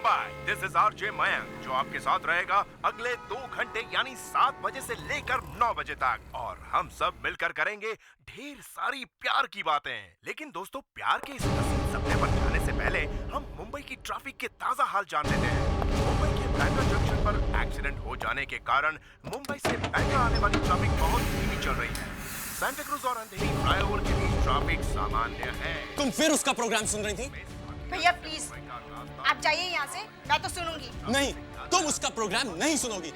Mumbai. This is RJ Mayank जो आपके साथ रहेगा अगले 2 घंटे यानी 7 बजे से लेकर 9 बजे तक, और हम सब मिलकर करेंगे ढेर सारी प्यार की बातें। लेकिन दोस्तों, प्यार के इस हसीन सपने पर जाने से पहले हम मुंबई की ट्रैफिक के ताजा हाल जान लेते हैं। मुंबई के बैंड्रा जंक्शन पर एक्सीडेंट हो जाने के कारण मुंबई से बैंड्रा आने वाली ट्रैफिक बहुत धीमी चल रही है। सांता क्रूज और अंधेरी फ्लाईओवर के बीच ट्रैफिक सामान्य है। तुम फिर उसका प्रोग्राम सुन रही थी? भैया प्लीज आप जाइए यहाँ से, मैं तो सुनूंगी। नहीं, तुम उसका प्रोग्राम नहीं सुनोगी।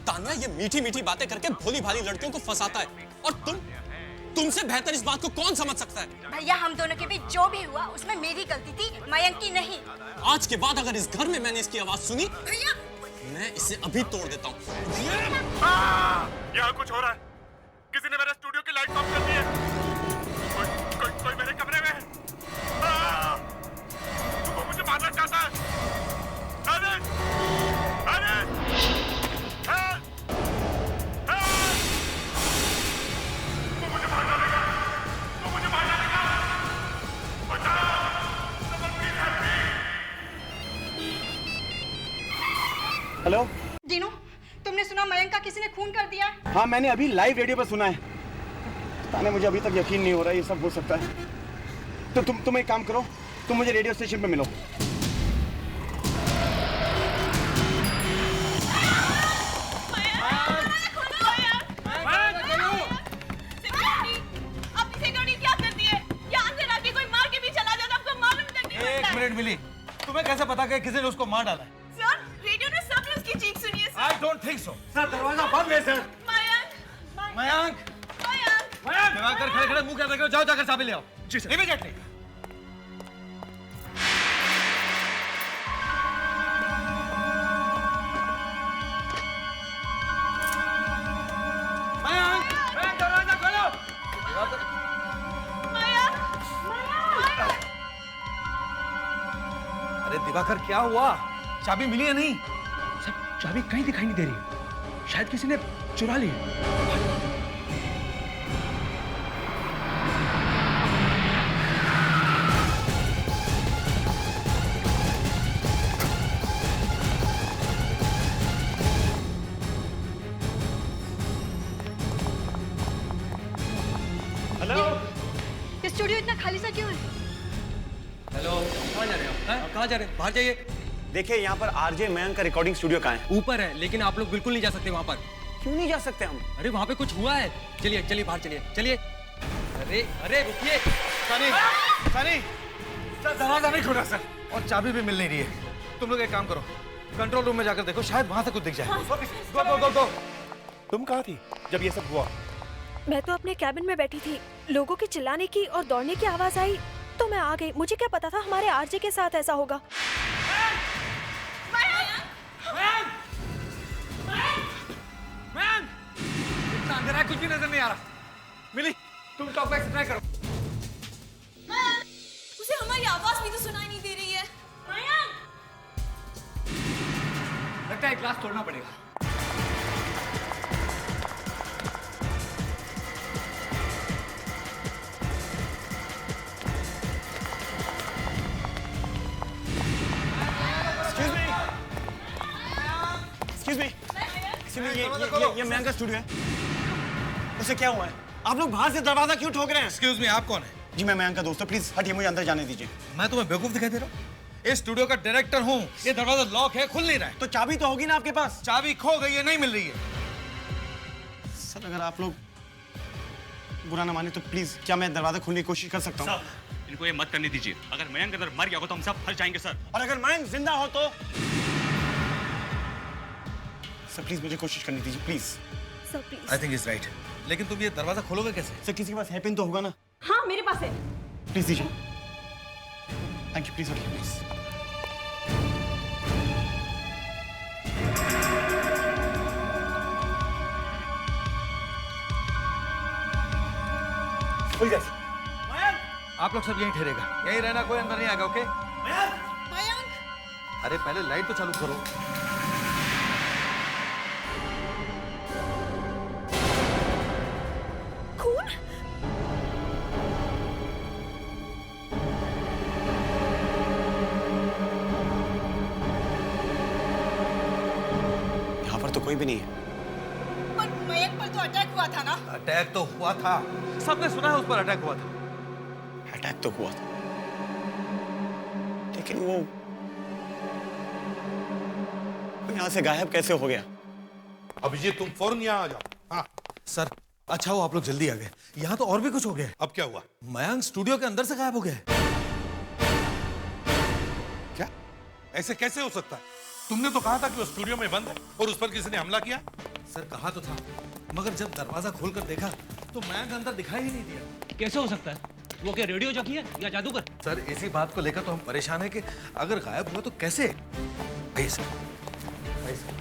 तान्या ये मीठी मीठी बातें करके भोली भाली लड़कियों को फंसाता है, और तुमसे बेहतर इस बात को कौन समझ सकता है? भैया हम दोनों के बीच जो भी हुआ उसमें मेरी गलती थी, मयंक की नहीं। आज के बाद अगर इस घर में मैंने इसकी आवाज सुनी, भैया मैं इसे अभी तोड़ देता हूँ। यहाँ कुछ हो रहा है। किसी ने मेरे स्टूडियो की लाइट ऑफ कर दी है। कोई मेरे कमरे में है। वो मुझे मारना चाहता है। अरे मुझे मार डालेगा। वो मुझे मार डालेगा। हेलो दीनू, तुमने सुना मयंक का किसी ने खून कर दिया? हाँ, मैंने अभी लाइव रेडियो पर सुना है। ताने मुझे अभी तक यकीन नहीं हो रहा है ये सब हो सकता है। तो तुम एक काम करो, तुम मुझे रेडियो स्टेशन पे मिलो। एक मिनट मिली, तुम्हें कैसे पता कि किसी ने उसको मार डाला है? सर, रेडियो ने सबने उसकी चीख सुनी है sir. I don't think so. Sir, दरवाजा बंद है सर। मयंक, दिवाकर खड़े खड़े मुंह क्या देख रहे हो? जाओ जाकर चाबी ले आओ। जी सर। Immediately. मयंक, दरवाजा खोलो। अरे दिवाकर, क्या हुआ? चाबी मिली है नहीं? सर, चाबी कहीं दिखाई नहीं दे रही। शायद किसी ने चुरा ली है। हेलो, ये स्टूडियो इतना खाली सा क्यों है? हेलो, कहाँ जा रहे हो? कहाँ जा रहे हैं? बाहर जाइए। देखिए, यहाँ पर आरजे मयंक का रिकॉर्डिंग स्टूडियो कहाँ है? ऊपर है, लेकिन आप लोग बिल्कुल नहीं जा सकते वहाँ पर। क्यों नहीं जा सकते हम? अरे वहाँ पे कुछ हुआ है। चलिए चलिए बाहर चलिए चलिए। अरे रुकिए। सनी, सर दरवाजा नहीं खुला सर, और चाबी भी मिल नहीं रही है। तुम लोग एक काम करो, कंट्रोल रूम में जाकर देखो, शायद वहाँ से कुछ दिख जाए। गो। तुम कहाँ थी जब ये सब हुआ? मैं तो अपने कैबिन में बैठी थी। लोगों की चिल्लाने की और दौड़ने की आवाज आई तो मैं आ गई। मुझे क्या पता था हमारे आरजे के साथ ऐसा होगा। इतना अंधेरा है, कुछ भी नजर नहीं आ रहा। मिली, तुम टॉप बैक से ट्राई करो। उसे हमारी आवाज भी तो सुनाई नहीं दे रही है। लगता है ग्लास तोड़ना पड़ेगा। ये मयंक का स्टूडियो है। उसे क्या हुआ है? आप लोग बाहर से दरवाजा क्यों ठोक रहे हैं? एक्सक्यूज मी, आप कौन है? जी, मैं मयंक का दोस्त हूँ। प्लीज हटिए, मुझे अंदर जाने दीजिए। मैं तुम्हें बेवकूफ दिखाई दे रहा हूँ? इस स्टूडियो का डायरेक्टर हूँ। ये दरवाजा लॉक है, खुल नहीं रहा है। तो चाबी तो होगी ना आपके पास? चाबी खो गई है, नहीं मिल रही है। सर, अगर आप लोग बुरा ना माने तो प्लीज, क्या मैं दरवाजा खोलने की कोशिश कर सकता हूँ? सर, इनको ये मत करने दीजिए। अगर मयंक अंदर मर गया हो तो हम सब फंस जाएंगे सर। और अगर मयंक जिंदा हो तो? सर प्लीज मुझे कोशिश करने दीजिए, please. Sir please. I think is right. लेकिन तुम ये दरवाजा खोलोगे कैसे? सर, किसी के पास है पिन तो होगा ना? हाँ, मेरे पास है। प्लीज दीजिए। थैंक यू, प्लीज हटिए प्लीज। आप लोग सब यहीं ठहरेगा, यहीं रहना, कोई अंदर नहीं आएगा। ओके? मयंक, अरे पहले लाइट तो चालू करो। खून? तो कोई भी नहीं है। पर मयंक पर तो अटैक हुआ था ना। अटैक तो हुआ था, सबने सुना है उस पर अटैक हुआ था। अटैक तो हुआ था, लेकिन वो यहाँ से गायब कैसे हो गया? अभिजीत तुम फौरन यहाँ आ जाओ। हाँ सर अच्छा हो आप लोग जल्दी आ गए, यहाँ तो और भी कुछ हो गया। अब क्या हुआ? मयंक स्टूडियो के अंदर से गायब हो गया। क्या? ऐसे कैसे हो सकता है? तुमने तो कहा था कि वो स्टूडियो में बंद है और उस पर किसी ने हमला किया। सर कहा तो था, मगर जब दरवाजा खोलकर देखा तो मयंक अंदर दिखाई ही नहीं दिया। कैसे हो सकता है? वो क्या रेडियो जॉकी है या जादूगर? सर इसी बात को लेकर तो हम परेशान हैं कि अगर गायब हुआ तो कैसे? आइए सर, आइए सर,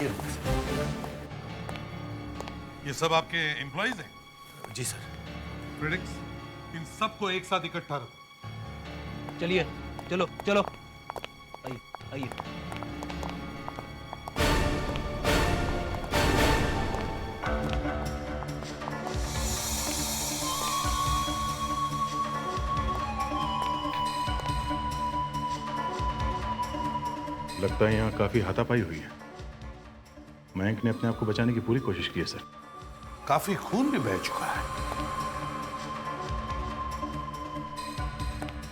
ये लो सर। ये सब आपके एम्प्लॉइज हैं? जी सर। प्रेडिक्स, इन सबको एक साथ इकट्ठा रखो। चलिए चलो चलो, आइए आइए। लगता है यहाँ काफी हाथापाई हुई है। मयंक ने अपने आप को बचाने की पूरी कोशिश की है सर। काफी खून भी बह चुका है।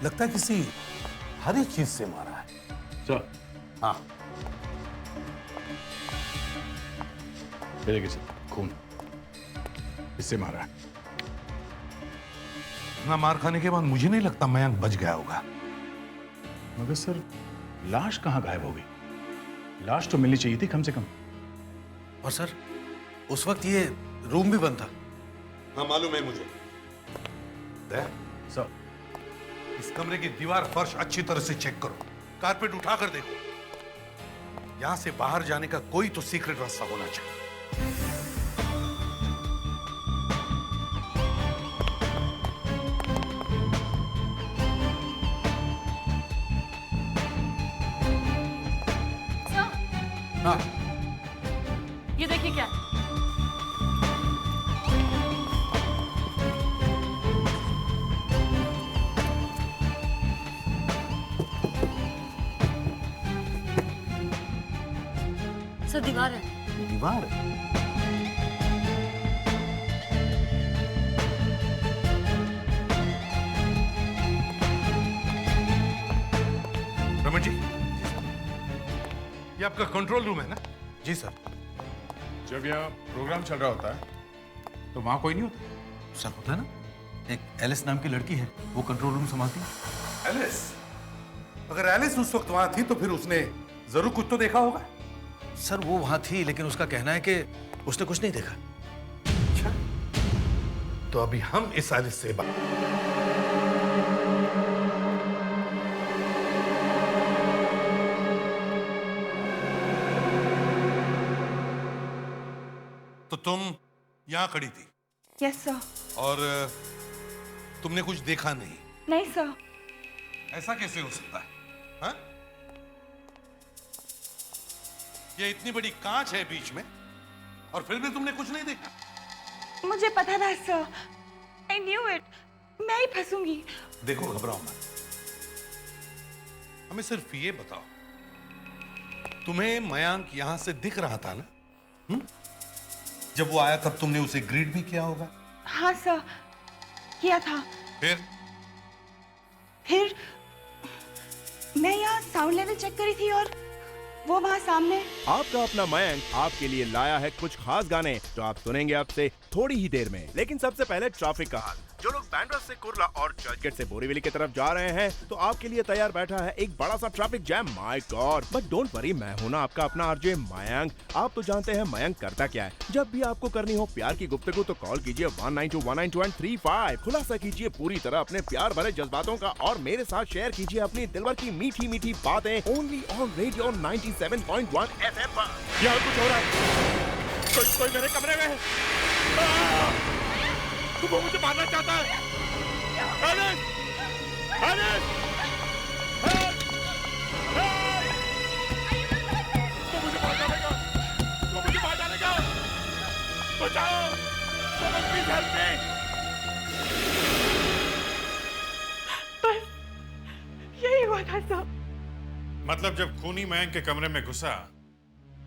लगता है किसी हरी चीज से मारा है। सर। हाँ देखिए सर, खून इससे मारा है। ना मार खाने के बाद मुझे नहीं लगता मयंक बच गया होगा। मगर सर लाश कहाँ गायब हो गई? लाश तो मिलनी चाहिए थी कम से कम। और सर उस वक्त ये रूम भी बंद था। हाँ मालूम है मुझे। सर इस कमरे की दीवार फर्श अच्छी तरह से चेक करो, कारपेट उठाकर देखो। यहां से बाहर जाने का कोई तो सीक्रेट रास्ता होना चाहिए। हाँ ये देखिए क्या। सर दीवार है। दीवार? रमन जी, ये आपका कंट्रोल रूम है ना? जी सर। जब यहाँ प्रोग्राम चल रहा होता है तो वहां कोई नहीं होता? सर होता है ना, एक एलिस नाम की लड़की है, वो कंट्रोल रूम संभालती है। एलिस? अगर एलिस उस वक्त वहां थी तो फिर उसने जरूर कुछ तो देखा होगा। सर वो वहां थी, लेकिन उसका कहना है कि उसने कुछ नहीं देखा। अच्छा, तो अभी हम इस एलिस से बात। तो तुम यहां खड़ी थी? Yes sir. और तुमने कुछ देखा नहीं? नहीं सर। ऐसा कैसे हो सकता है? हाँ? ये इतनी बड़ी कांच है बीच में और फिर भी तुमने कुछ नहीं देखा? मुझे पता था सर, आई न्यू इट, मैं ही फंसूंगी। देखो घबराओ मत, हमें सिर्फ ये बताओ, तुम्हें मयंक यहां से दिख रहा था ना? जब वो आया तब तुमने उसे ग्रीट भी किया होगा? हाँ सर, किया था। फिर मैं यहाँ साउंड लेवल चेक करी थी और वो वहाँ सामने। आपका अपना मयंक आपके लिए लाया है कुछ खास गाने जो आप सुनेंगे आपसे थोड़ी ही देर में। लेकिन सबसे पहले ट्रैफिक का हाल। जो लोग बैंड्रा से कुर्ला और चर्चगेट से बोरीवली की तरफ जा रहे हैं तो आपके लिए तैयार बैठा है एक बड़ा सा traffic jam. My God, but don't worry, मैं हूं ना आपका अपना आरजे मयंक। आप तो जानते हैं मयंक करता क्या है। जब भी आपको करनी हो प्यार की गुफ्तगू तो कॉल कीजिए 19219235। खुलासा कीजिए पूरी तरह अपने प्यार भरे जज्बातों का और मेरे साथ शेयर कीजिए अपनी दिलवर की मीठी मीठी बातें। ओनली ऑन रेडियो 97.1 FM पर। यहाँ कुछ हो रहा है, कोई मेरे कमरे में है। वो मुझे मारना चाहता है। एलिस! एलिस! हेल्प! हेल्प! वो मुझे मार डालेगा। वो मुझे मार डालेगा। बचाओ! Someone please help me! बस यही हुआ था सब। मतलब जब खूनी मयंक के कमरे में घुसा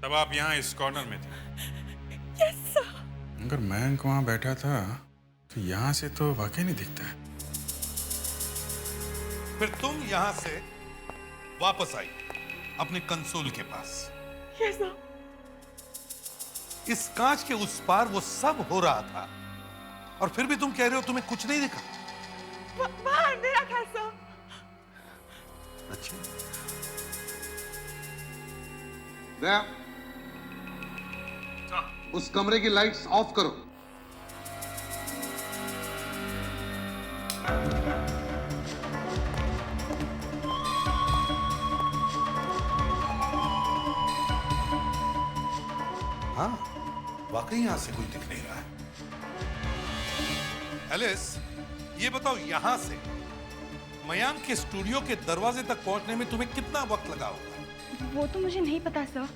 तब आप यहाँ इस कॉर्नर में थे। Yes sir. अगर मयंक वहां बैठा था तो यहाँ से तो वाकई नहीं दिखता है। फिर तुम यहाँ से वापस आई अपने कंसोल के पास। Yes sir. इस कांच के उस पार वो सब हो रहा था और फिर भी तुम कह रहे हो तुम्हें कुछ नहीं दिखा। वहाँ अंधेरा था सर। अच्छा, दया, उस कमरे की लाइट्स ऑफ करो। हाँ, वाकई यहां से कोई दिख नहीं रहा है। एलिस, ये बताओ यहां से मयंक के स्टूडियो के दरवाजे तक पहुंचने में तुम्हें कितना वक्त लगा होगा? वो तो मुझे नहीं पता सर।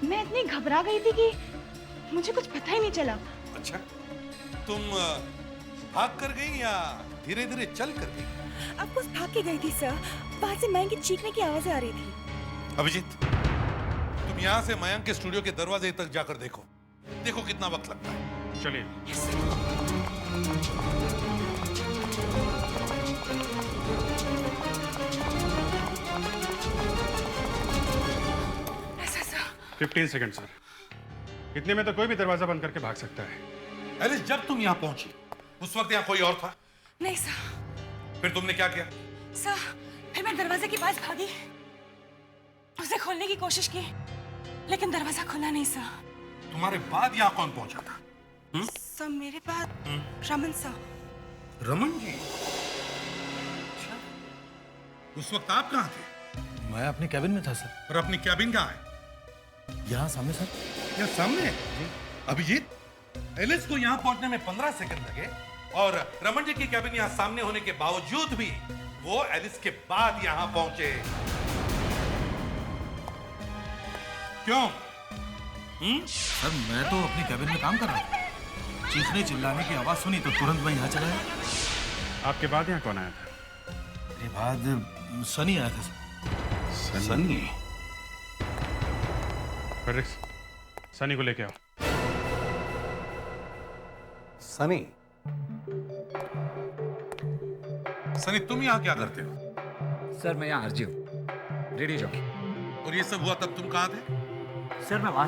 मैं इतनी घबरा गई थी कि मुझे कुछ पता ही नहीं चला। अच्छा, तुम भाग कर गई या धीरे धीरे चल कर गई? अब कुछ भाग के गई थी सर। वहां से मयंक की चीखने की आवाजें आ रही थी। अभिजीत, तुम यहाँ से मयंक के स्टूडियो के दरवाजे तक जाकर देखो। देखो कितना वक्त लगता है। चलिए। ऐसा सर। 15 second sir. इतने में तो कोई भी दरवाजा बंद करके भाग सकता है। एलिस, जब तुम यहाँ पहुंची उस वक्त यहाँ कोई और था? नहीं सर। फिर तुमने क्या किया? सर, फिर मैं दरवाजे के पास भागी, उसे खोलने की कोशिश की, लेकिन दरवाजा खुला नहीं सर। तुम्हारे बाद यहाँ कौन पहुंचा था? सर, मेरे बाद रमन सर। रमन जी? अच्छा, उस वक्त आप कहाँ थे? मैं अपने कैबिन में था सर। और अपनी कैबिन कहाँ है? यहाँ सामने सर। यहाँ सामने? अभिजीत, एलिस को यहाँ पहुंचने में 15 सेकंड लगे और रमन जी की कैबिन यहाँ सामने होने के बावजूद भी वो एलिस के बाद यहाँ पहुंचे। क्यों? सर, मैं तो अपनी कैबिन में काम कर रहा था। चीखने चिल्लाने की आवाज सुनी तो तुरंत मैं यहाँ चला आया। आपके बाद यहाँ कौन आया था? मेरे बाद सनी आया था सर। सनी? फ्रेडरिक्स, सनी को लेके आओ। सनी? सनी, तुम यहाँ क्या करते हो? सर, मैं यहाँ आरजी हूँ, रेडियो जॉकी। और ये सब हुआ तब तुम कहाँ थे? सर, मैं वहां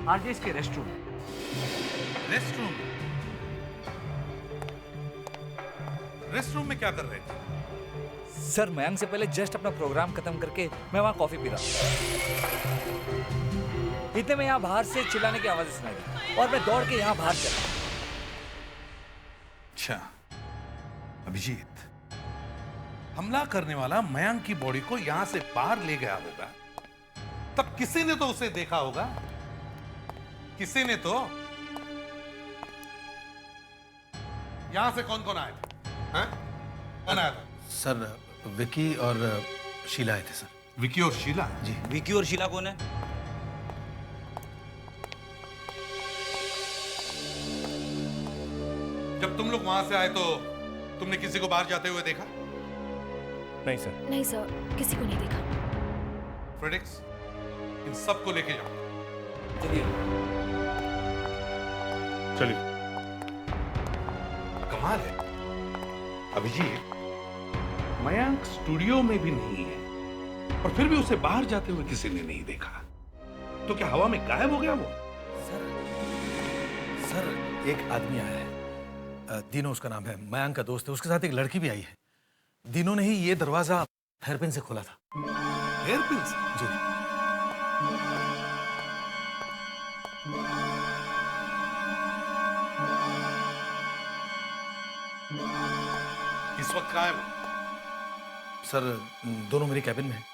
आरजेएस के रेस्टरूम। रेस्टरूम? रेस्टरूम में क्या कर रहे थे? सर, मयंक से पहले जस्ट अपना प्रोग्राम खत्म करके मैं वहां कॉफी पी रहा था। इतने में यहाँ बाहर से चिल्लाने की आवाजें सुनाई दी और मैं दौड़ के यहाँ बाहर चला। अच्छा, अभिजीत, हमला करने वाला मयंक की बॉडी को यहां से बाहर ले गया होगा, तब किसी ने तो उसे देखा होगा। किसी ने तो। यहां से कौन कौन आया था? हाँ? कौन आया था? सर, विकी और शीला आए थे सर। विकी और शीला? जी। विकी और शीला कौन है? जब तुम लोग वहां से आए तो तुमने किसी को बाहर जाते हुए देखा? नहीं सर। नहीं सर, किसी को नहीं देखा। फ्रेडरिक्स, इन सबको लेके जाओ। चलिए। कमाल है अभिजीत, मयंक स्टूडियो में भी नहीं है और फिर भी उसे बाहर जाते हुए किसी ने नहीं देखा। तो क्या हवा में गायब हो गया वो? सर, एक आदमी आया है, दीनो उसका नाम है, मयंक का दोस्त है। उसके साथ एक लड़की भी आई है। दीनो ने ही ये दरवाजा हेयरपिन से खोला था। हेयरपिन से? जी। इस वक्त कहाँ है वो? सर, दोनों मेरी कैबिन में हैं।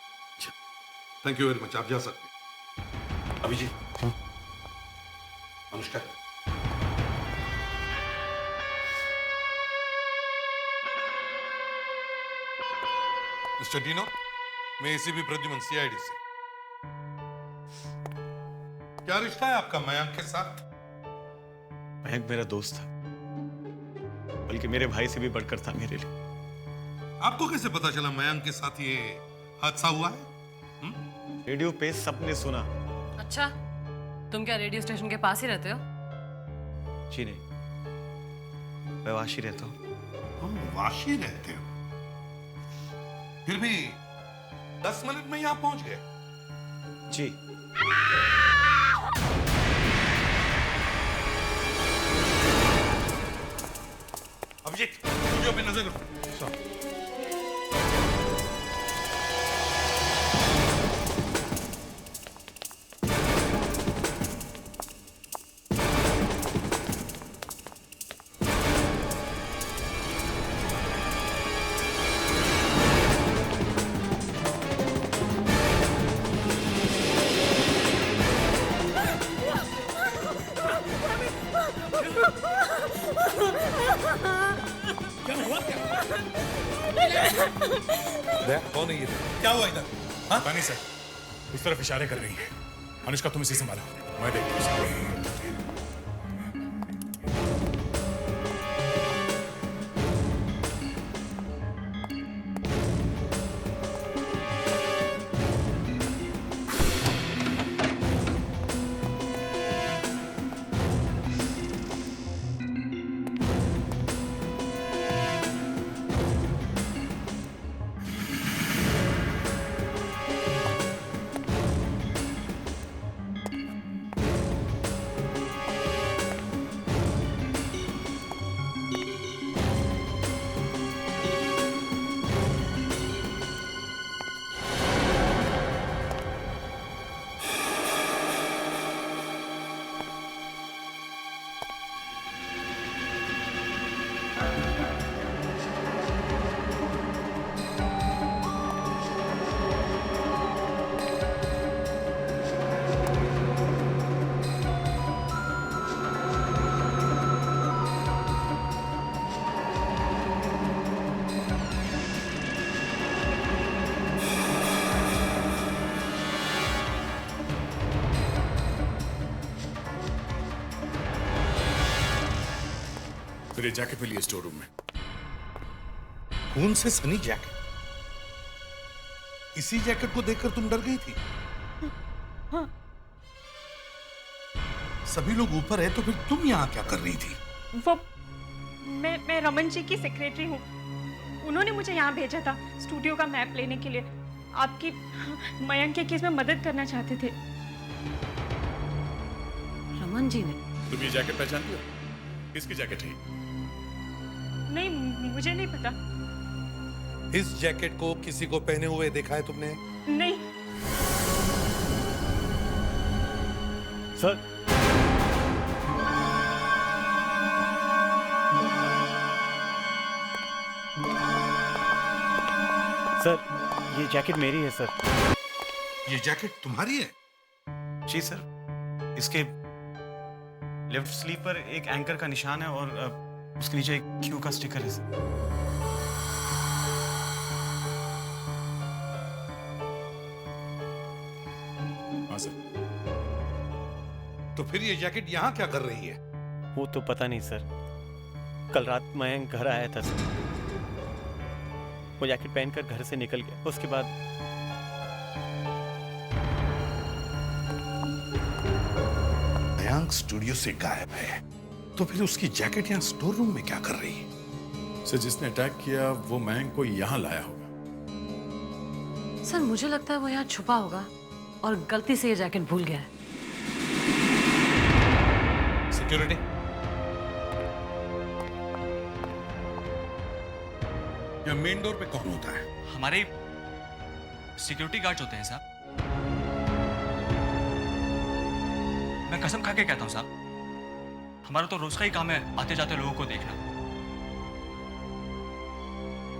थैंक यू वेरी मच, आप जा सकते हैं। अभिजीत, अनुष्का, मिस्टर डीनो, मैं एसीपी प्रद्युमन, सीआईडी से। क्या रिश्ता है आपका मयंक के साथ? मयंक मेरा दोस्त था, बल्कि मेरे भाई से भी बढ़कर था मेरे लिए। आपको कैसे पता चला मयंक के साथ ये हादसा हुआ है? रेडियो पे सबने सुना। अच्छा, तुम क्या रेडियो स्टेशन के पास ही रहते हो? जी नहीं, मैं वाशी रहता हूँ। वाशी रहते हो? फिर भी 10 मिनट में यहाँ पहुंच गए? जी। अभिजीत, स्टूडियो पे नजर रखो। कौन है ये? क्या हुआ इधर? पता नहीं सर, उस तरफ इशारे कर रही है। अनुष्का तुम इसे संभालो, मैं देखता हूँ। फिर ये जैकेट मिली है स्टोर रूम में। कौन से सनी जैकेट? इसी जैकेट को देखकर तुम डर गई थी? हाँ। सभी लोग ऊपर है तो फिर तुम यहाँ क्या कर रही थी? वो मैं रमन जी की सेक्रेटरी हूँ। उन्होंने मुझे यहाँ भेजा था स्टूडियो का मैप लेने के लिए। आपकी मयंक के केस में मदद करना चाहते थे। रमन जी ने? तुम ये जैकेट पहचानती हो? किसकी जैकेट है? नहीं, मुझे नहीं पता। इस जैकेट को किसी को पहने हुए देखा है तुमने? नहीं। सर, सर, ये जैकेट मेरी है सर। ये जैकेट तुम्हारी है? जी सर, इसके लेफ्ट स्लीव पर एक एंकर का निशान है और उसके नीचे एक क्यू का स्टिकर है सर। हाँ सर। तो फिर ये जैकेट यहाँ क्या कर रही है? वो तो पता नहीं सर। कल रात मयंक घर आया था सर। वो जैकेट पहनकर घर से निकल गया। उसके बाद मयंक स्टूडियो से गायब है, तो फिर उसकी जैकेट यहाँ स्टोर रूम में क्या कर रही है? सर, जिसने अटैक किया वो मयंक को यहाँ लाया होगा। सर, मुझे लगता है वो यहाँ छुपा होगा और गलती से ये जैकेट भूल गया है। सिक्योरिटी, या मेन डोर पे कौन होता है? हमारे सिक्योरिटी गार्ड्स होते हैं साहब। मैं कसम खा के कहता हूँ साहब, हमारा तो रोज का ही काम है आते जाते लोगों को देखना।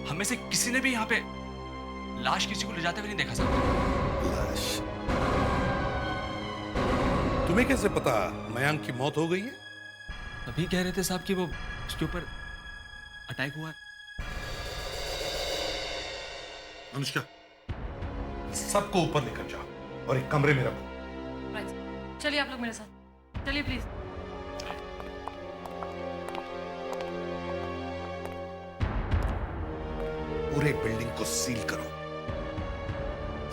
हम में से किसी ने भी यहाँ पे लाश किसी को ले जाते हुए नहीं देखा साहब। लाश? तुम्हें कैसे पता मयंक की मौत हो गई है? अभी कह रहे थे साहब कि वो उसके ऊपर अटैक हुआ है। अनुष्का, सबको ऊपर लेकर जाओ और एक कमरे में रखो। राइट, चलिए आप लोग मेरे साथ, चलिए प्लीज। पूरे बिल्डिंग को सील करो।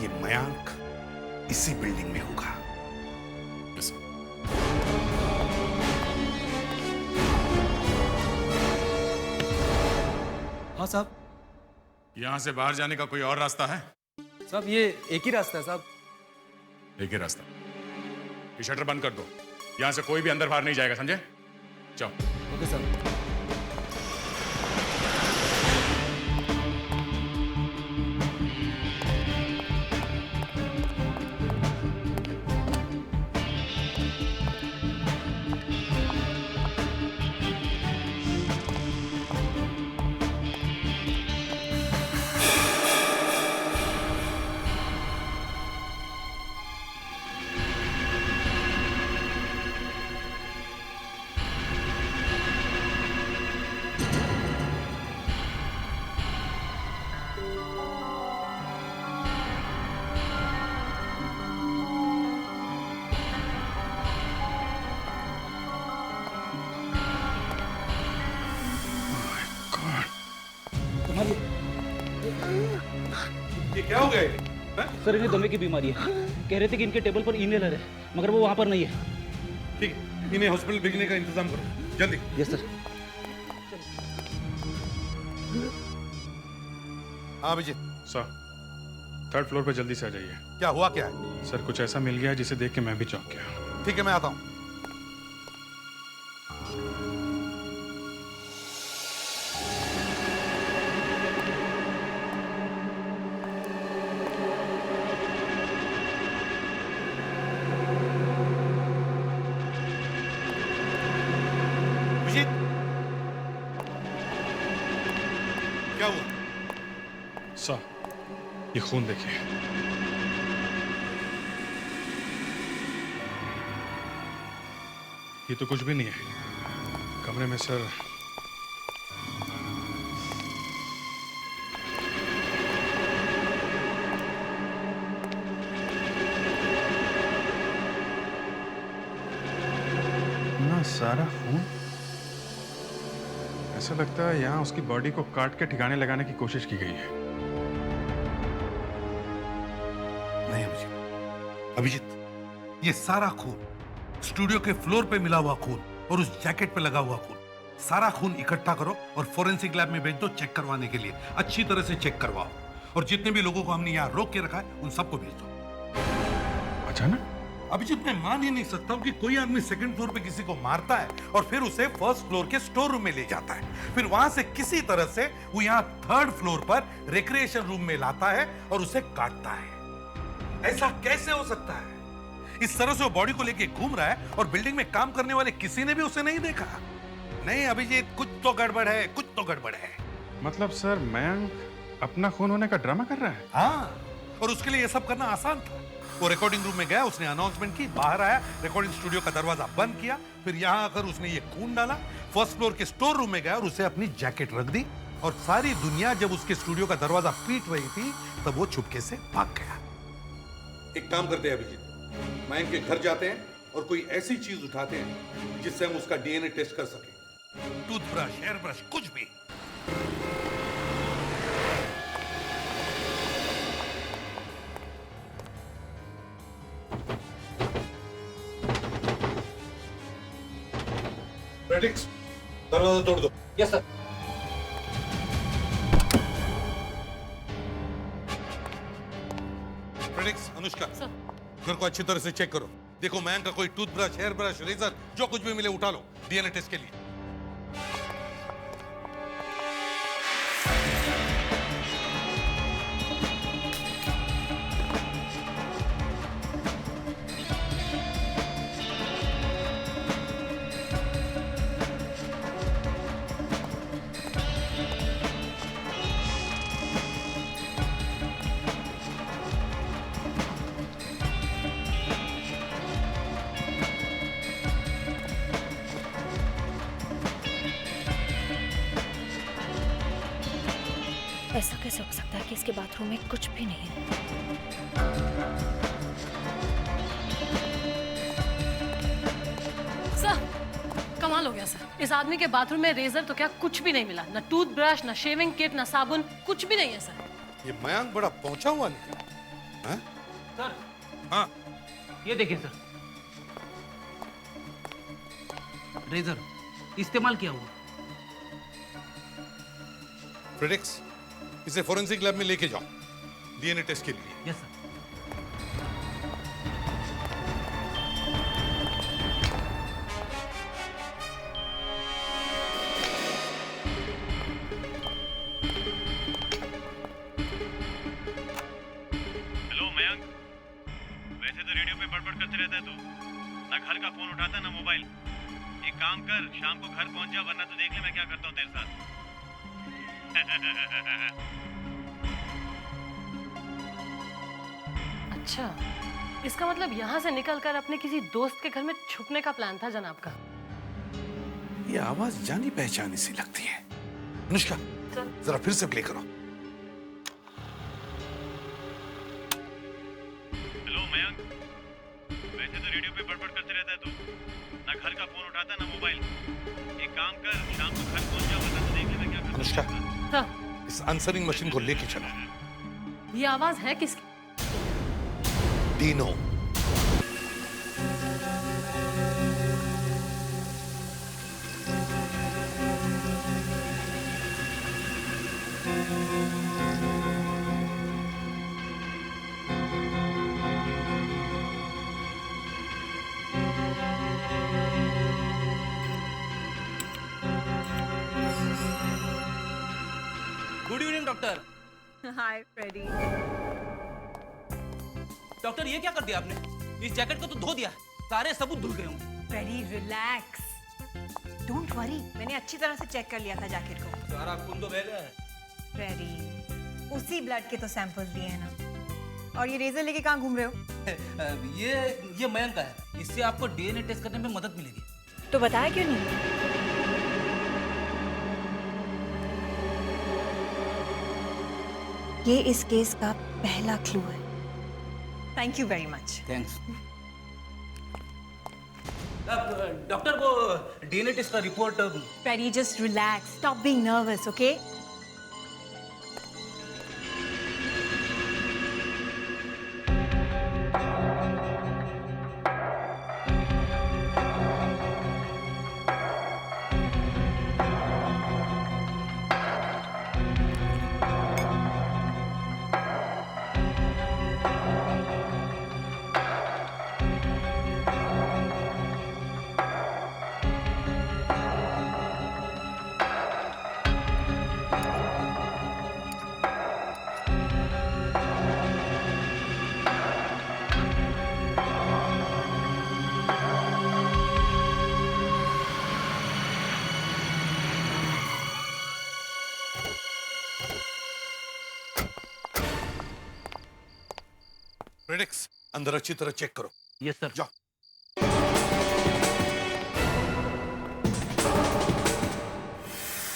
ये मयंक इसी बिल्डिंग में होगा। साहब। यहां से बाहर जाने का कोई और रास्ता है? साहब ये एक ही रास्ता है साहब। एक ही रास्ता। ये शटर बंद कर दो, यहां से कोई भी अंदर बाहर नहीं जाएगा, समझे? जाओ। ओके साहब। ये क्या हो गया ये? सर इन्हें दमे की बीमारी है। कह रहे थे कि इनके टेबल पर इनहेलर है, मगर वो वहां पर नहीं है। ठीक है, इन्हें हॉस्पिटल भेजने का इंतजाम करो जल्दी। Yes sir. हाँ अभिजीत। सर, 3rd फ्लोर पे जल्दी से आ जाइए। क्या हुआ क्या है? सर कुछ ऐसा मिल गया है जिसे देख के मैं भी चौंक गया। ठीक है मैं आता हूँ। क्या हुआ? सर, ये खून देखिए। ये तो कुछ भी नहीं है कमरे में सर। ना सारा खून। ऐसा लगता है यहाँ उसकी बॉडी को काट के ठिकाने लगाने की कोशिश की गई है। नहीं अभिजीत, ये सारा खून, स्टूडियो के फ्लोर पे मिला हुआ खून और उस जैकेट पे लगा हुआ खून, सारा खून इकट्ठा करो और फोरेंसिक लैब में भेज दो चेक करवाने के लिए। अच्छी तरह से चेक करवाओ और जितने भी लोगों को हमने यहाँ रोक के रखा है उन सबको भेज दो। अचानक? अभिजीत मैं मान ही नहीं सकता हूँ कि कोई आदमी 2nd फ्लोर पे किसी को मारता है और फिर उसे 1st फ्लोर के स्टोर रूम में ले जाता है, फिर वहां से किसी तरह से वो यहाँ 3rd फ्लोर पर रिक्रिएशन रूम में लाता है और उसे काटता है। ऐसा कैसे हो सकता है? इस तरह से वो बॉडी को लेके घूम रहा है और बिल्डिंग में काम करने वाले किसी ने भी उसे नहीं देखा। नहीं अभिजीत, कुछ तो गड़बड़ है, कुछ तो गड़बड़ है। मतलब सर मयंक अपना खून होने का ड्रामा कर रहा है? हाँ, और उसके लिए ये सब करना आसान था। वो रिकॉर्डिंग रूम में गया, उसने अनाउंसमेंट की, बाहर आया, रिकॉर्डिंग स्टूडियो का दरवाजा बंद किया, फिर यहाँ आकर उसने ये खून डाला, 1st फ्लोर के स्टोर रूम में गया और उसे अपनी जैकेट रख दी और सारी दुनिया जब उसके स्टूडियो का दरवाजा पीट रही थी तब वो चुपके से भाग गया। एक काम करते हैं अभिजीत, मयंक के घर जाते हैं और कोई ऐसी चीज उठाते हैं जिससे हम उसका डीएनए टेस्ट कर सकें। टूथब्रश, हेयर ब्रश, कुछ भी। प्रेडिक्स, दरवाजा तोड़ दो। Yes sir. प्रेडिक्स, अनुष्का घर को अच्छी तरह से चेक करो। देखो मयंक का कोई टूथब्रश, हेयर ब्रश, रेजर, जो कुछ भी मिले उठा लो डीएनए टेस्ट के लिए। ऐसा कैसे हो सकता है कि इसके बाथरूम में कुछ भी नहीं है? सर, कमाल हो गया सर। इस आदमी के बाथरूम में रेजर तो क्या कुछ भी नहीं मिला, ना टूथब्रश, ना शेविंग किट, ना साबुन, कुछ भी नहीं है सर। ये मयंक बड़ा पहुंचा हुआ निकला। हैं? सर, हाँ ये देखिए सर, रेजर इस्तेमाल किया हुआ। फ्रेडिक्स, इसे फोरेंसिक लैब में लेके जाओ डीएनए टेस्ट के लिए। Yes sir. हेलो मयंक, वैसे तो रेडियो पे बड़बड़ करते रहता है तू, ना घर का फोन उठाता ना मोबाइल। एक काम कर, शाम को घर पहुंच जा, वरना तो देख ले मैं क्या करता हूँ तेरे साथ। अच्छा, इसका मतलब यहाँ से निकलकर अपने किसी दोस्त के घर में छुपने का प्लान था जनाब का। ये आवाज जानी पहचानी सी लगती है। अनुष्का, जरा फिर से प्ले करो। हेलो मयंक, वैसे तो रेडियो पे बड़बड़ करते रहता है तू, ना घर का फोन उठाता ना मोबाइल। एक काम कर, शाम को घर पहुंच जा, वरना तो देख ले मैं क्या करता हूँ। अनुष्का, हाँ, इस आंसरिंग मशीन को लेके चलो। ये आवाज है किसकी? Dino. Good evening doctor. Hi Freddy. Doctor ये क्या कर दिया आपने? इस जैकेट को तो धो दिया, सारे सबूत धुल गए होंगे। फ्रेडी रिलैक्स, डोंट वरी, मैंने अच्छी तरह से चेक कर लिया था जैकेट को। सारा खून तो बह गया है। फ्रेडी, उसी ब्लड के तो सैंपल्स लिए हैं ना। और ये रेजर लेके कहाँ घूम रहे हो? ये मयंक का है, इससे आपको डीएनए टेस्ट करने में मदद मिलेगी। तो बताया क्यों नहीं? ये इस केस का पहला क्लू है। Thank you very much. Thanks. Doctor, वो डीएनए टेस्ट का report. Freddy, just relax, stop being nervous, okay? Fredix, अंदर अच्छी तरह चेक करो। Yes sir. जाओ।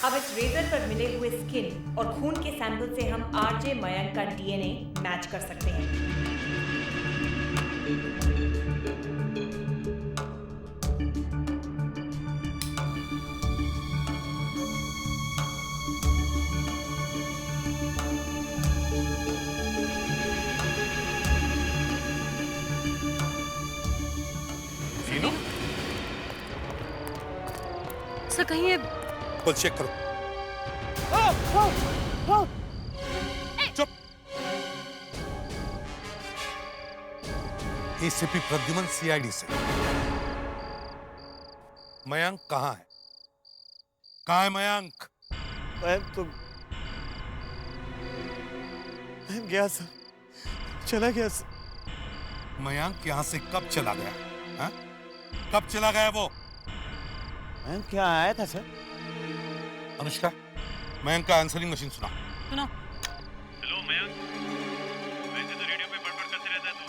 अब इस रेजर पर मिले हुए स्किन और खून के सैंपल से हम आरजे मयंक का डीएनए मैच कर सकते हैं। सर कहीं ये खुद चेक करो। चुप। एसीपी प्रद्युमन, सीआईडी से। मयंक कहाँ है? कहाँ है मयंक? तो गया सर, चला गया सर। मयंक यहाँ से कब चला गया? हा? कब चला गया वो? मयंक क्या आया था सर? अनुष्का, मयंक का आंसरिंग मशीन सुना। सुना। हेलो मयंक, वैसे तो रेडियो पे बड़बड़ करते रहता है तू,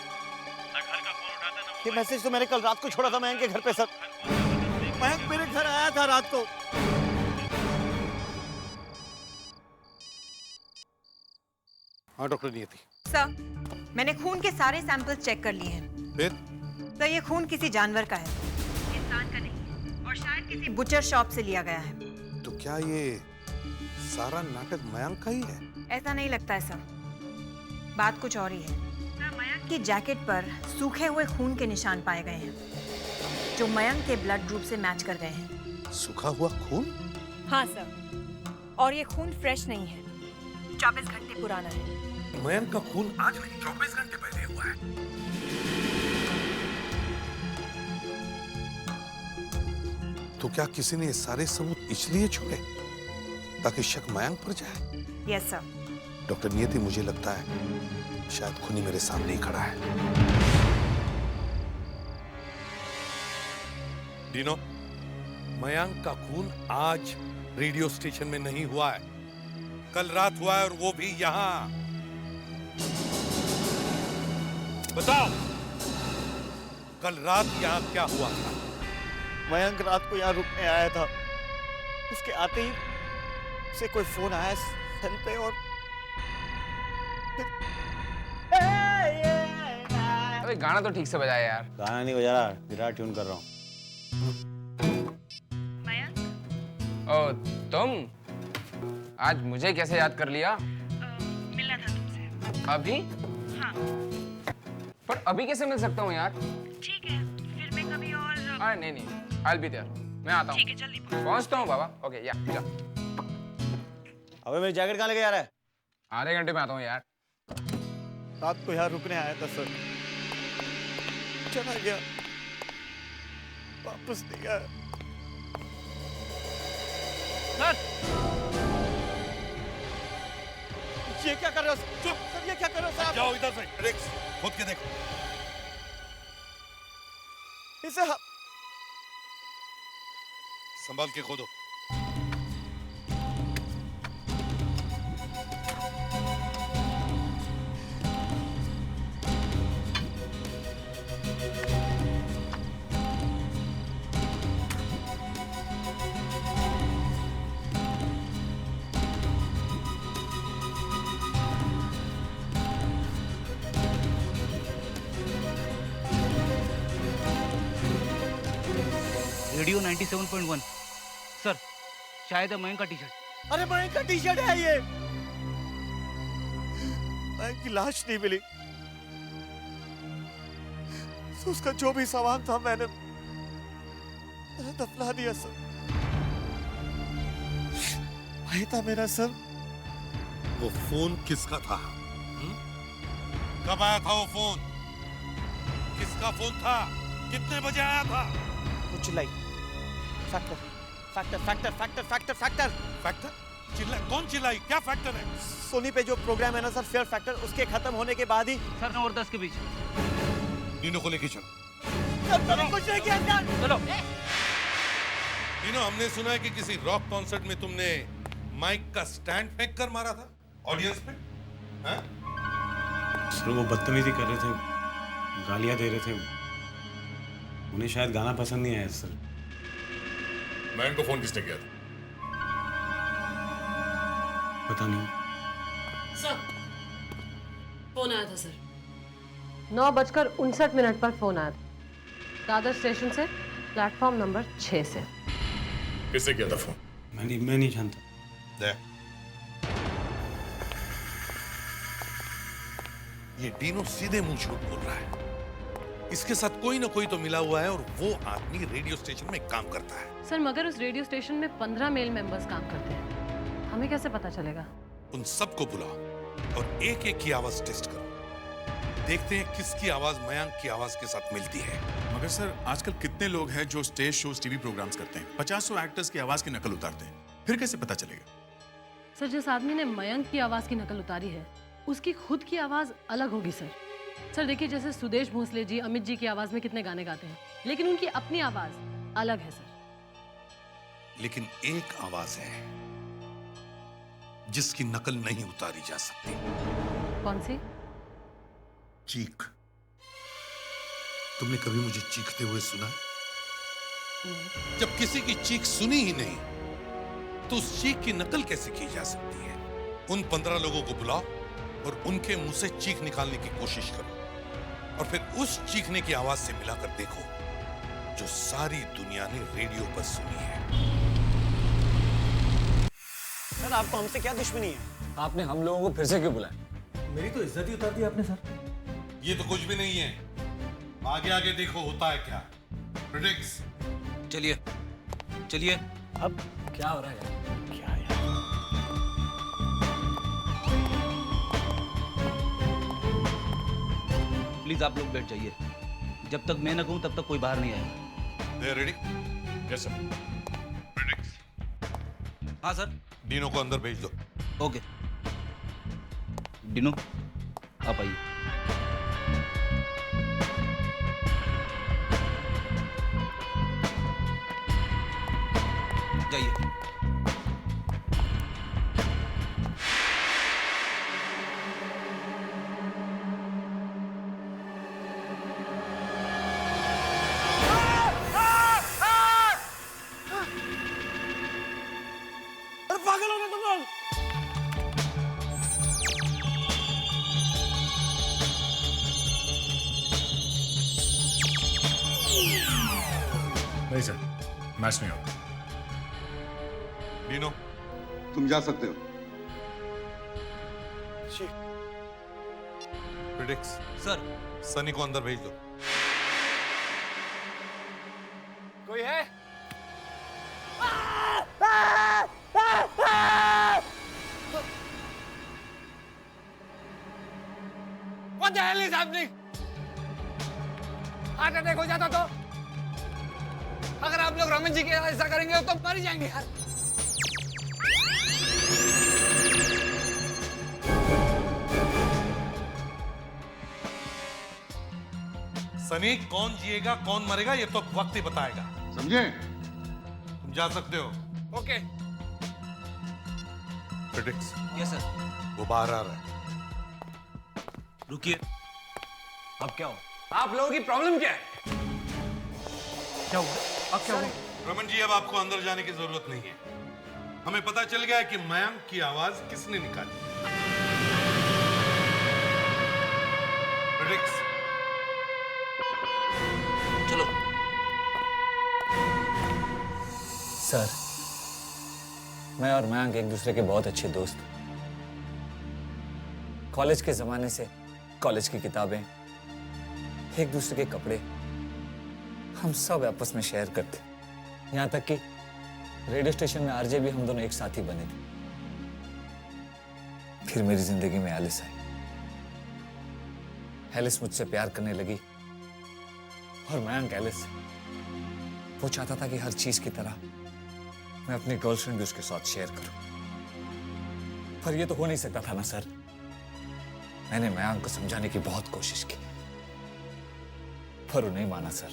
ना घर का फोन उठाता ना ये मैसेज तो मैंने कल रात को छोड़ा था मयंक के घर पे सर। मयंक मेरे घर आया था रात को। हाँ डॉक्टर नियति। सर, मैंने खून के सारे सैंपल्स चेक कर लिए हैं। फिर? सर, ये खून किसी जानवर का है, इंसान का नहीं है, और शायद किसी बुचर शॉप से लिया गया है। तो क्या ये सारा नाटक मयंक का ही है? ऐसा नहीं लगता है सर, बात कुछ और ही है। सर, मयंक की जैकेट पर सूखे हुए खून के निशान पाए गए हैं, जो मयंक के ब्लड ग्रुप से मैच कर गए हैं। सूखा हुआ खून? हाँ सर, और ये खून फ्रेश नहीं है। 24 घंटे पुराना है। मयंक का खून आज नहीं 24 घंटे पहले हुआ है। तो क्या किसी ने ये सारे सबूत इसलिए छोड़े ताकि शक मयंक पर जाए? Yes sir. डॉक्टर नियति, मुझे लगता है शायद खूनी मेरे सामने ही खड़ा है। डीनो, मयंक का खून आज रेडियो स्टेशन में नहीं हुआ है, कल रात हुआ है, और वो भी यहां। बताओ, कल रात यहां क्या हुआ था? मयंक रात को यहाँ रुकने आया था। उसके आते ही उसे कोई फोन आया सेल पे और अबे गाना तो ठीक से बजाया यार। गाना नहीं बजा रहा, गिटार ट्यून कर रहा हूँ। ओ तुम आज मुझे कैसे याद कर लिया? मिलना था तुमसे। अभी? हाँ। पर अभी कैसे मिल सकता हूँ यार? ठीक है, फिर मैं कभी और। अरे नहीं, I'll be there। मैं आता हूँ। ठीक है, जल्दी पहुँचता हूँ बाबा। ओके, या जा। अबे मेरी जैकेट कहाँ लेके जा रहा है? आधे घंटे में आता हूँ यार। रात को यहाँ रुकने आया था सर, चला गया, वापस नहीं आया। ये क्या कर रहे हो? चुप सर, ये क्या कर रहे हो सर? जाओ इधर से, रिक्स खोद के देखो। इसे संभाल के खोदो। रेडियो 97.1 सर, शायद है मयंक का टी शर्ट। अरे मयंक का टी शर्ट है ये। मयंक की लाश नहीं मिली, तो उसका जो भी सामान था मैंने दफना दिया सर। वही था मेरा सर। वो फोन किसका था? कब आया था वो फोन? किसका फोन था? कितने बजे आया था? वो चिल्लाई, factor factor factor factor factor factor factor चिल्ला? कौन चिल्लाई? क्या फैक्टर है? सोनी पे जो प्रोग्राम है ना सर, फेयर फैक्टर, उसके खत्म होने के बाद ही सर 9 और 10 के बीच। नीनो को लेके चलो। कुछ नहीं किया अंदर। चलो। नीनो, हमने सुना है कि किसी रॉक कॉन्सर्ट में तुमने माइक का स्टैंड फेंक कर मारा था ऑडियंस में। हैं? सर वो बदतमीजी कर रहे थे, गालियां दे रहे थे, उन्हें शायद गाना पसंद नहीं आया सर। मैन को फोन किसने किया था? पता नहीं सर, फोन आया था सर। 9:59 पर फोन आया था दादर स्टेशन से, प्लेटफॉर्म नंबर 6 से। किससे किया था फोन? मैं नहीं जानता। ये डीनो सीधे मुंह झूठ बोल रहा है। इसके साथ कोई ना कोई तो मिला हुआ है, और वो आदमी रेडियो स्टेशन में काम करता है। सर मगर उस रेडियो स्टेशन में 15 मेल मेंबर्स काम करते हैं, हमें कैसे पता चलेगा? उन सबको बुलाओ और एक एक की आवाज टेस्ट करो। देखते हैं किसकी आवाज मयंक की आवाज के साथ मिलती है। मगर सर आजकल कितने लोग हैं जो स्टेज शोज, टीवी प्रोग्राम्स करते हैं, 50 एक्टर्स की आवाज की नकल उतारते हैं, फिर कैसे पता चलेगा? सर जिस आदमी ने मयंक की आवाज की नकल उतारी है, उसकी खुद की आवाज अलग होगी सर। सर देखिए, जैसे सुदेश भोसले जी अमित जी की आवाज में कितने गाने गाते हैं, लेकिन उनकी अपनी आवाज अलग है सर। लेकिन एक आवाज है जिसकी नकल नहीं उतारी जा सकती। कौन सी? चीख। तुमने कभी मुझे चीखते हुए सुना? जब किसी की चीख सुनी ही नहीं, तो उस चीख की नकल कैसे की जा सकती है? उन 15 लोगों को बुलाओ और उनके मुंह से चीख निकालने की कोशिश करो, और फिर उस चीखने की आवाज से मिलाकर देखो जो सारी दुनिया ने रेडियो पर सुनी है। सर आपको हमसे क्या दुश्मनी है? आपने हम लोगों को फिर से क्यों बुलाया? मेरी तो इज्जत ही उतार दी आपने सर। ये तो कुछ भी नहीं है, आगे आगे देखो होता है क्या। प्रेडिक्स। चलिए चलिए। अब क्या हो रहा है? क्या यार? प्लीज आप लोग बैठ जाइए। जब तक मैं न कहूं तब तक कोई बाहर नहीं आएगा। They ready? Yes sir. हाँ सर। डीनो को अंदर भेज दो। ओके। डिनो आप आइए। जाइए। पागल हो गए तुम लोग। नहीं सर, मैच नहीं होगा। डीनो तुम जा सकते हो। Predix sir. सनी को अंदर भेज दो। कोई है? What the hell is happening? Heart attack हो जाता तो? अगर आप लोग रमन जी के साथ ऐसा करेंगे तो मर जाएंगे यार। सनी कौन जिएगा कौन मरेगा ये तो वक्त ही बताएगा। समझे? तुम जा सकते हो। ओके। Predix yes sir. वो बाहर आ रहा है। रुकिए। अब क्या हो? आप लोगों की प्रॉब्लम क्या है? क्या हुआ? अब क्या हुआ? रमन जी अब आपको अंदर जाने की जरूरत नहीं है। हमें पता चल गया है कि मयंक की आवाज किसने निकाली। प्रिडिक्स चलो। सर, मैं और मयंक एक दूसरे के बहुत अच्छे दोस्त। कॉलेज के जमाने से कॉलेज की किताबें, एक दूसरे के कपड़े, हम सब आपस में शेयर करते। यहाँ तक कि रेडियो स्टेशन में आरजे भी हम दोनों एक साथ ही बने थे। फिर मेरी जिंदगी में एलिस आई। एलिस मुझसे प्यार करने लगी और मयंक एलिस से। वो चाहता था कि हर चीज की तरह मैं अपनी गर्लफ्रेंड भी उसके साथ शेयर करूं, पर ये तो हो नहीं सकता था ना सर। मैंने मयंक को समझाने की बहुत कोशिश की, पर वो नहीं माना सर।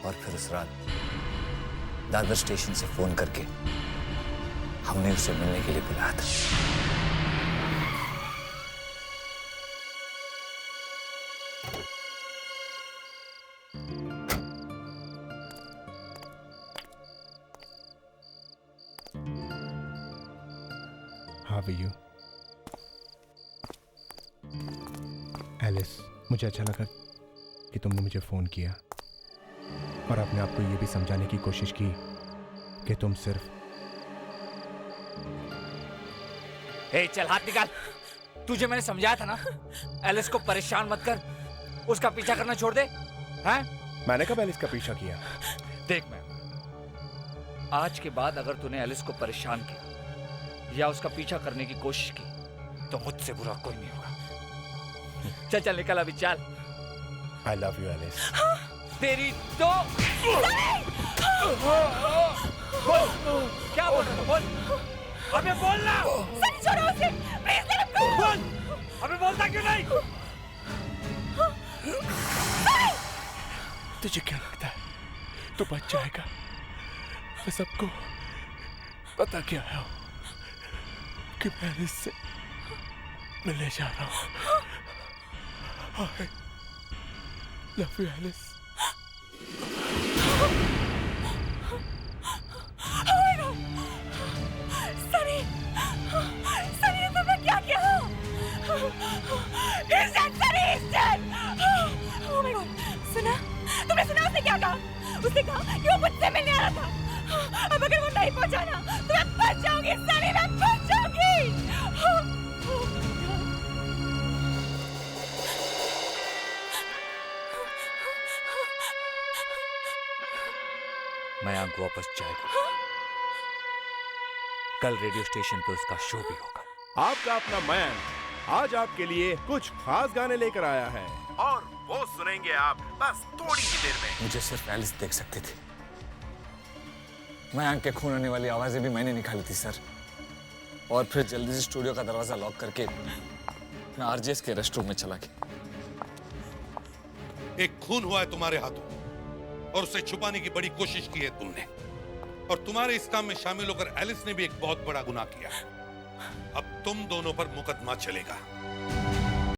और फिर उस रात दादर स्टेशन से फोन करके हमने उसे मिलने के लिए बुलाया था। How are you? एलिस, मुझे अच्छा लगा कि तुमने मुझे फोन किया और अपने आप को ये भी समझाने की कोशिश की कि तुम सिर्फ। चल हाथ निकाल। तुझे मैंने समझाया था ना, एलिस को परेशान मत कर, उसका पीछा करना छोड़ दे। हैं? मैंने कब एलिस का पीछा किया? देख मैं, आज के बाद अगर तूने एलिस को परेशान किया या उसका पीछा करने की कोशिश की तो मुझसे बुरा कोई नहीं होगा। चल चल निकल अभी, चल। I love you, Alice. तेरी तो बोल, क्या बोल रहा है? बोल, अबे बोलना। सनी छोड़ो उसे, प्लीज लेट हिम गो। बोल, अबे बोलता क्यों नहीं? तुझे क्या लगता है तू बच जाएगा? मैं सबको बता के आया हूँ कि मैं एलिस से मिलने जा रहा हूँ। I love you, Alice. Sunny, Sunny ने तुमने क्या किया? He's dead, Sunny, he's dead. Oh my God, सुना? तुमने सुना उसने क्या कहा? उसने कहा कि वो मुझसे मिलने आ रहा था। अब अगर वो नहीं पहुंचा ना तो मैं फंस जाऊंगी, सनी, मैं फंस जाऊंगी। मयंक वापस जाएगा। कल रेडियो स्टेशन पे उसका शो भी होगा। आपका अपना मयंक आज आपके लिए कुछ खास गाने लेकर आया है और वो सुनेंगे आप बस थोड़ी ही देर में। मुझे सिर्फ एलिस देख सकती थी। मयंक के खून होने वाली आवाजें भी मैंने निकाली थी सर। और फिर जल्दी से स्टूडियो का दरवाजा लॉक करके मैं आरजेएस के रेस्ट रूम में चला गया। एक खून हुआ है तुम्हारे हाथों और उसे छुपाने की बड़ी कोशिश की है तुमने, और तुम्हारे इस काम में शामिल होकर एलिस ने भी एक बहुत बड़ा गुनाह किया है। अब तुम दोनों पर मुकदमा चलेगा।